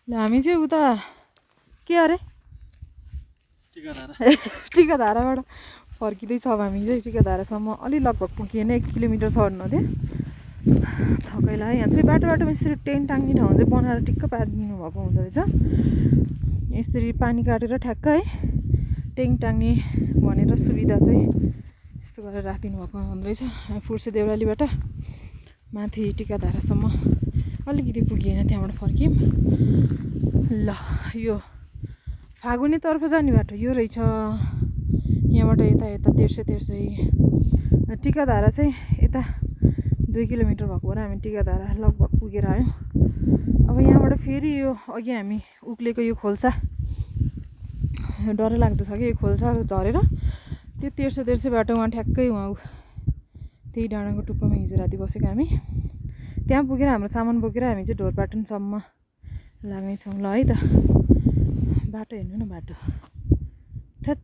ल हामी चाहिँ उता के अरे टिकाधाराबाट फर्किँदैछ। अब हामी चाहिँ टिकाधारासम्म अलि लगभग पुगेन, 1 किलोमिटर छ नदिए थकै लाग्यो। यहाँ चाहिँ बाटोमा यसरी टेन्ट टाङ्ने ठाउँ चाहिँ बनाएर टिक्क पारिदिनु भएको हुँदो रहेछ। यसरी पानी काटेर ठ्याक्क है टेन्ट टाङ्ने भनेर सुविधा चाहिँ यस्तो गरेर राखिदिनु भएको हुँदो रहेछ। फुर्से देउरालीबाट माथि टिकाधारासम्म अलिकति पुगेन, त्यहाँबाट फर्क्यौँ। ल यो फागुने तर्फ जाने बाटो यो रहेछ। यहाँबाट यता तेर्सै टिकाधारा चाहिँ यता 2 किलोमिटर भएको भएर हामी टिकाधारा लगभग पुगेर आयौँ। अब यहाँबाट फेरि यो अघि हामी उक्लेको यो खोल्सा डरै लाग्दो छ कि यो खोल्सा झरेर त्यो तेर्सै बाटो उहाँ ठ्याक्कै उहाँ त्यही डाँडाको टुप्पोमा हिजो राति बसेको हामी। त्यहाँ पुगेर हाम्रो सामान बोकेर हामी चाहिँ ढोरपाटनसम्म लाग्नेछौँ। ल है त बाटो हेर्नु न, बाटो थेत